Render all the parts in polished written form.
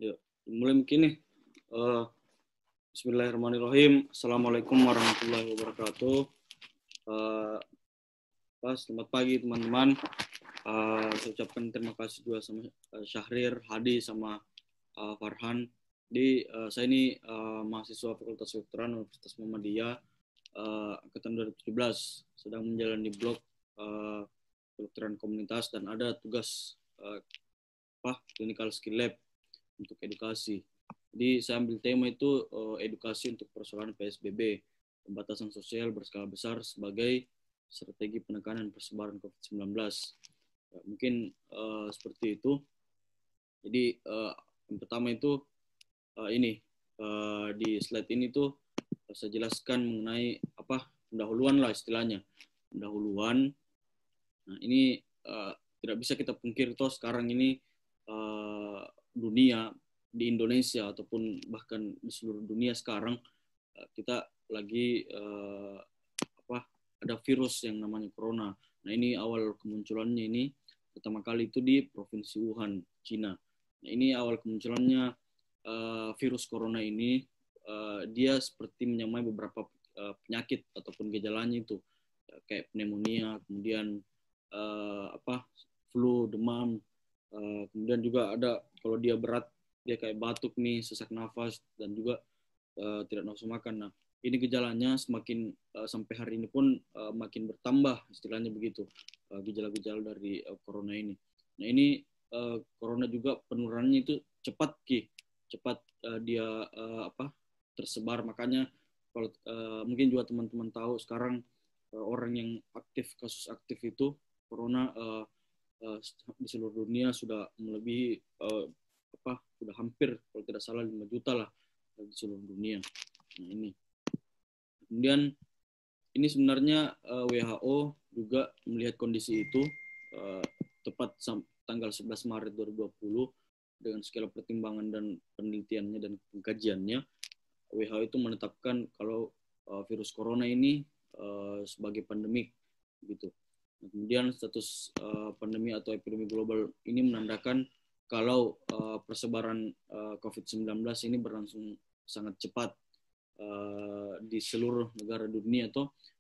Yuk, mulai mungkin nih. Bismillahirrahmanirrahim. Assalamualaikum warahmatullahi wabarakatuh. Selamat pagi teman-teman. Saya ucapkan terima kasih juga sama Syahrir, Hadi, sama Farhan. Saya ini mahasiswa Fakultas Kedokteran Universitas Muhammadiyah angkatan 2017, sedang menjalani blog kedokteran komunitas dan ada tugas clinical skill lab untuk edukasi. Jadi saya ambil tema itu edukasi untuk persoalan PSBB, pembatasan sosial berskala besar sebagai strategi penekanan persebaran COVID-19. Mungkin seperti itu. Jadi yang pertama itu di slide ini tuh saya jelaskan mengenai pendahuluan lah istilahnya. Pendahuluan. Nah ini tidak bisa kita pungkiri toh sekarang ini dunia di Indonesia ataupun bahkan di seluruh dunia sekarang kita lagi ada virus yang namanya corona. Nah ini awal kemunculannya ini pertama kali itu di provinsi Wuhan, Cina. Nah ini awal kemunculannya virus corona ini dia seperti menyamai beberapa penyakit ataupun gejalanya itu kayak pneumonia, kemudian flu, demam, kemudian juga ada kalau dia berat dia kayak batuk nih, sesak nafas dan juga tidak nafsu makan. Nah ini gejalanya semakin sampai hari ini pun makin bertambah istilahnya begitu gejala-gejala dari corona ini. Nah ini corona juga penurunannya itu cepat dia tersebar, makanya kalau mungkin juga teman-teman tahu sekarang orang yang kasus aktif itu corona di seluruh dunia sudah melebihi sudah hampir kalau tidak salah 5 juta lah di seluruh dunia. Nah ini kemudian ini sebenarnya WHO juga melihat kondisi itu tepat tanggal 11 Maret 2020 dengan segala pertimbangan dan penelitiannya dan pengkajiannya, WHO itu menetapkan kalau virus corona ini sebagai pandemik gitu. Nah, kemudian status pandemi atau epidemi global ini menandakan kalau persebaran COVID-19 ini berlangsung sangat cepat di seluruh negara dunia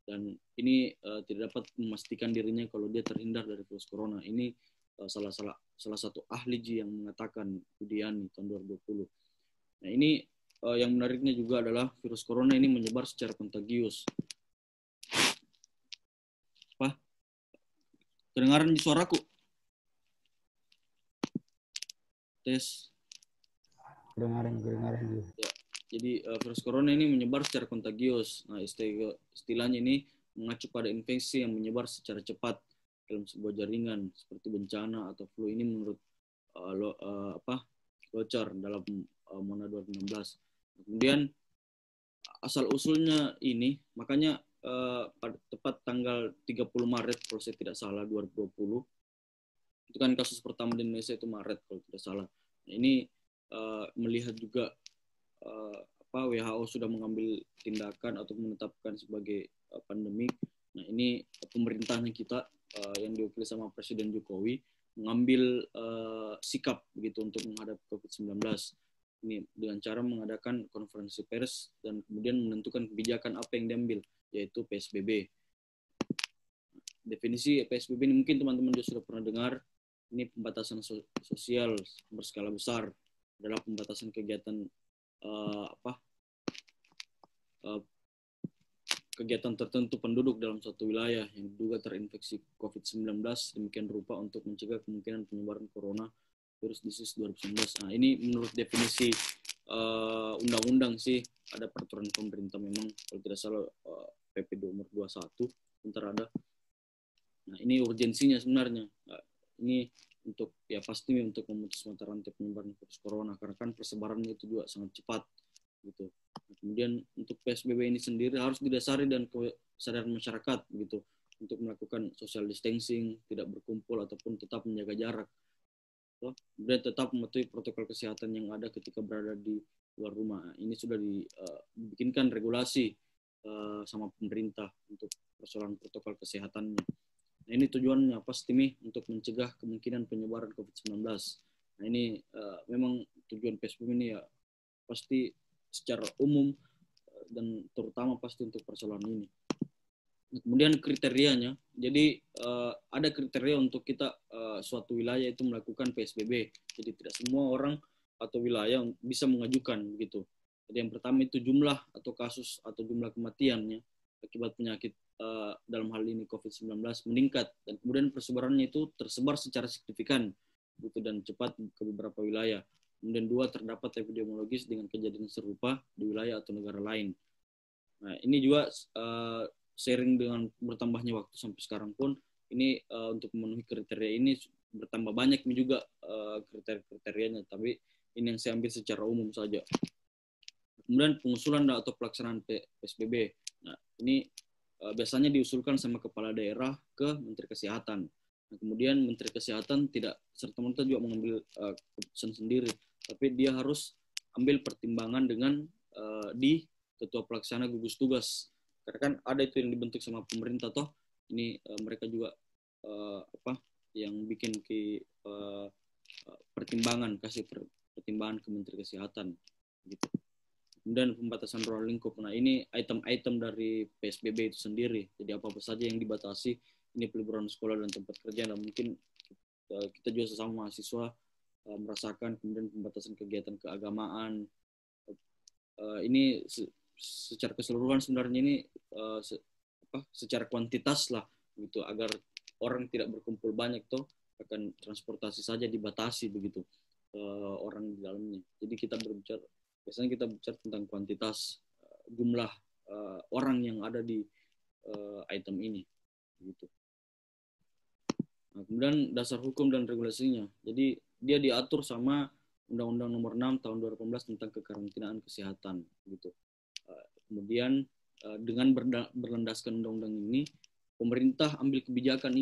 dan ini tidak dapat memastikan dirinya kalau dia terhindar dari virus corona. Ini salah satu ahli yang mengatakan Budiani tahun 2020. Nah ini yang menariknya juga adalah virus corona ini menyebar secara kontagius. Kedengaran di suaraku? Tes. Kedengaran. Ya, jadi virus corona ini menyebar secara kontagius. Nah, istilahnya ini mengacu pada infeksi yang menyebar secara cepat dalam sebuah jaringan seperti bencana atau flu ini menurut Lochar dalam Mona 2016. Kemudian asal usulnya ini makanya pada tepat tanggal 30 Maret kalau saya tidak salah 2020 itu kan kasus pertama di Indonesia itu Maret kalau tidak salah. Nah, ini melihat juga WHO sudah mengambil tindakan atau menetapkan sebagai pandemik. Nah ini pemerintahnya kita yang diwakili sama Presiden Jokowi mengambil sikap begitu untuk menghadapi COVID-19 ini dengan cara mengadakan konferensi pers dan kemudian menentukan kebijakan apa yang diambil, yaitu PSBB. Definisi PSBB ini mungkin teman-teman juga sudah pernah dengar. Ini pembatasan sosial berskala besar, adalah pembatasan kegiatan kegiatan tertentu penduduk dalam suatu wilayah yang diduga terinfeksi COVID-19 demikian rupa untuk mencegah kemungkinan penyebaran corona virus disease 2019. Nah ini menurut definisi undang-undang sih, ada peraturan pemerintah memang kalau tidak salah PP nomor 21 bentar ada. Nah ini urgensinya sebenarnya. Nah, ini untuk ya pasti untuk memutus mata rantai penyebaran virus corona karena kan persebarannya itu juga sangat cepat gitu. Nah, kemudian untuk PSBB ini sendiri harus didasari dan kesadaran masyarakat gitu untuk melakukan social distancing, tidak berkumpul ataupun tetap menjaga jarak. Kemudian tetap mematuhi protokol kesehatan yang ada ketika berada di luar rumah. Ini sudah dibikinkan regulasi sama pemerintah untuk persoalan protokol kesehatannya. Nah, ini tujuannya pasti nih untuk mencegah kemungkinan penyebaran COVID-19. Nah, ini memang tujuan PSBB ini ya pasti secara umum dan terutama pasti untuk persoalan ini. Kemudian kriterianya, jadi ada kriteria untuk kita suatu wilayah itu melakukan PSBB. Jadi tidak semua orang atau wilayah bisa mengajukan begitu. Jadi yang pertama itu jumlah atau kasus atau jumlah kematiannya akibat penyakit dalam hal ini COVID-19 meningkat dan kemudian persebarannya itu tersebar secara signifikan gitu dan cepat ke beberapa wilayah. Kemudian 2, terdapat epidemiologis dengan kejadian serupa di wilayah atau negara lain. Nah, ini juga seiring dengan bertambahnya waktu sampai sekarang pun ini untuk memenuhi kriteria ini bertambah banyak juga kriteria-kriterianya, tapi ini yang saya ambil secara umum saja. Kemudian pengusulan atau pelaksanaan PSBB. Nah, ini biasanya diusulkan sama kepala daerah ke Menteri Kesehatan. Nah, kemudian Menteri Kesehatan tidak serta-merta juga mengambil keputusan sendiri, tapi dia harus ambil pertimbangan dengan di Ketua Pelaksana Gugus Tugas. Karena kan ada itu yang dibentuk sama pemerintah toh. Ini mereka juga yang bikin pertimbangan, kasih pertimbangan ke Menteri Kesehatan gitu. Kemudian pembatasan ruang lingkup. Nah, ini item-item dari PSBB itu sendiri. Jadi apa-apa saja yang dibatasi, ini peliburan sekolah dan tempat kerja. Dan mungkin kita juga sesama mahasiswa merasakan. Kemudian pembatasan kegiatan keagamaan. Ini secara keseluruhan sebenarnya ini secara kuantitas lah gitu, agar orang tidak berkumpul banyak tuh, akan transportasi saja dibatasi begitu orang di dalamnya. Jadi biasanya kita bicara tentang kuantitas jumlah orang yang ada di item ini gitu. Nah, kemudian dasar hukum dan regulasinya. Jadi dia diatur sama Undang-Undang Nomor 6 Tahun 2018 tentang kekarantinaan kesehatan gitu. Kemudian dengan berlandaskan undang-undang ini, pemerintah ambil kebijakan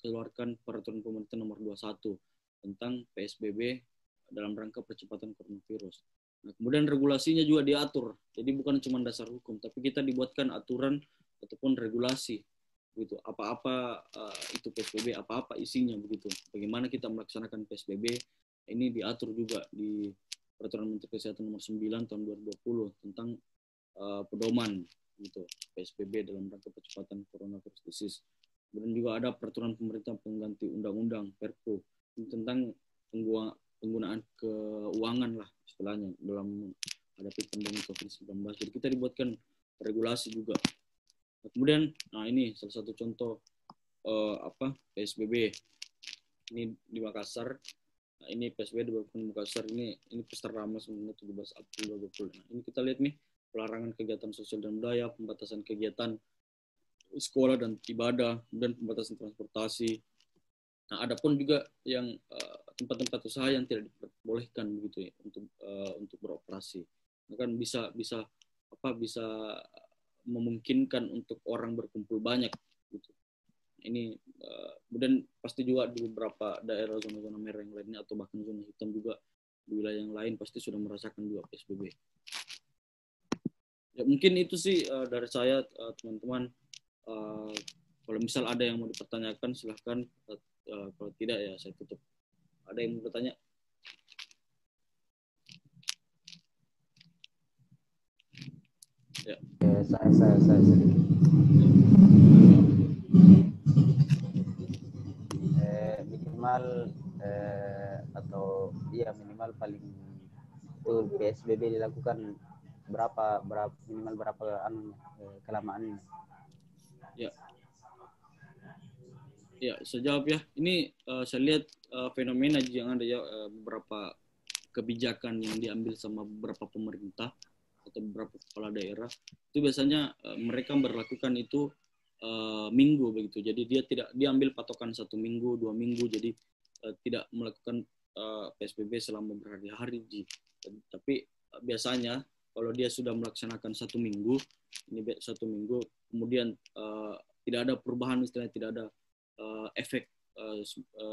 keluarkan peraturan pemerintah nomor 21 tentang PSBB dalam rangka percepatan coronavirus. Nah, kemudian regulasinya juga diatur. Jadi bukan cuma dasar hukum, tapi kita dibuatkan aturan ataupun regulasi gitu. Apa-apa itu PSBB, apa-apa isinya begitu. Bagaimana kita melaksanakan PSBB, ini diatur juga di Peraturan Menteri Kesehatan Nomor 9 Tahun 2020 tentang pedoman gitu PSBB dalam rangka percepatan coronavirus disease. Kemudian juga ada peraturan pemerintah pengganti undang-undang Perpu tentang penggunaan keuangan lah istilahnya dalam menghadapi pandemi COVID-19. Jadi kita dibuatkan regulasi juga. Nah, kemudian, ini salah satu contoh PSBB ini di Makassar. Nah, ini PSBB di Makassar ini terlama sebenarnya 17 April 2020. Nah, ini kita lihat nih, pelarangan kegiatan sosial dan budaya, pembatasan kegiatan sekolah dan ibadah, dan pembatasan transportasi. Nah, ada pun juga yang tempat-tempat usaha yang tidak diperbolehkan begitu ya untuk beroperasi. Nah, kan bisa memungkinkan untuk orang berkumpul banyak gitu. Ini kemudian pasti juga di beberapa daerah zona-zona merah yang lainnya atau bahkan zona hitam juga di wilayah yang lain pasti sudah merasakan juga PSBB. Ya mungkin itu sih dari saya teman-teman. Kalau misal ada yang mau dipertanyakan silahkan. Kalau tidak ya saya tutup. Ada yang mau bertanya? Ya. Saya sedikit. Minimal paling itu PSBB dilakukan minimal berapa kelamaannya? Ya, saya jawab ya. Ini saya lihat fenomena yang ada ya, beberapa kebijakan yang diambil sama beberapa pemerintah atau beberapa kepala daerah itu biasanya mereka berlakukan itu minggu begitu. Jadi dia tidak diambil patokan 1 minggu, 2 minggu. Jadi tidak melakukan PSBB selama berhari-hari. Tapi biasanya kalau dia sudah melaksanakan 1 minggu, ini 1 minggu, kemudian tidak ada perubahan, istilahnya tidak ada efek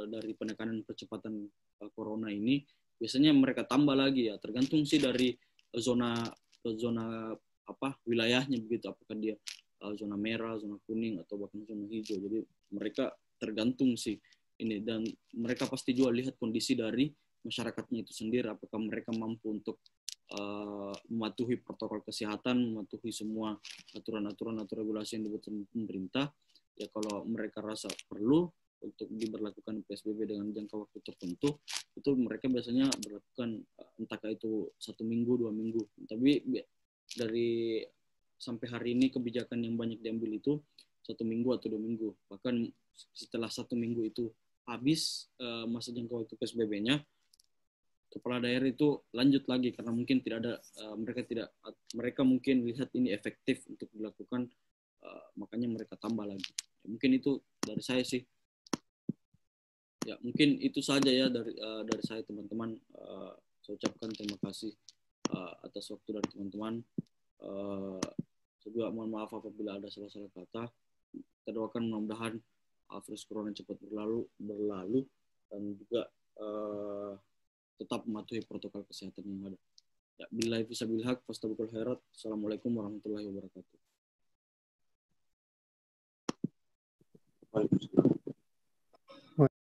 dari penekanan percepatan corona ini, biasanya mereka tambah lagi ya, tergantung sih dari zona wilayahnya begitu, apakah dia zona merah, zona kuning atau bahkan zona hijau. Jadi mereka tergantung sih ini, dan mereka pasti juga lihat kondisi dari masyarakatnya itu sendiri, apakah mereka mampu untuk mematuhi protokol kesehatan, mematuhi semua aturan-aturan atau regulasi yang dibuat pemerintah. Ya kalau mereka rasa perlu untuk diberlakukan PSBB dengan jangka waktu tertentu, itu mereka biasanya berlakukan entahkah itu 1 minggu, 2 minggu. Tapi dari sampai hari ini kebijakan yang banyak diambil itu 1 minggu atau 2 minggu. Bahkan setelah 1 minggu itu habis masa jangka waktu PSBB-nya, kepala daerah itu lanjut lagi karena mungkin tidak ada mereka mungkin lihat ini efektif untuk dilakukan, makanya mereka tambah lagi. Mungkin itu dari saya sih. Ya mungkin itu saja ya dari saya teman-teman. Saya ucapkan terima kasih atas waktu dari teman-teman. Saya juga mohon maaf apabila ada salah-salah kata. Kita doakan mudah-mudahan virus corona cepat berlalu dan juga tetap mematuhi protokol kesehatan yang ada. Ya, billahi fisabilil haq, fastabikul khairat. Assalamualaikum warahmatullahi wabarakatuh. Waalaikumsalam.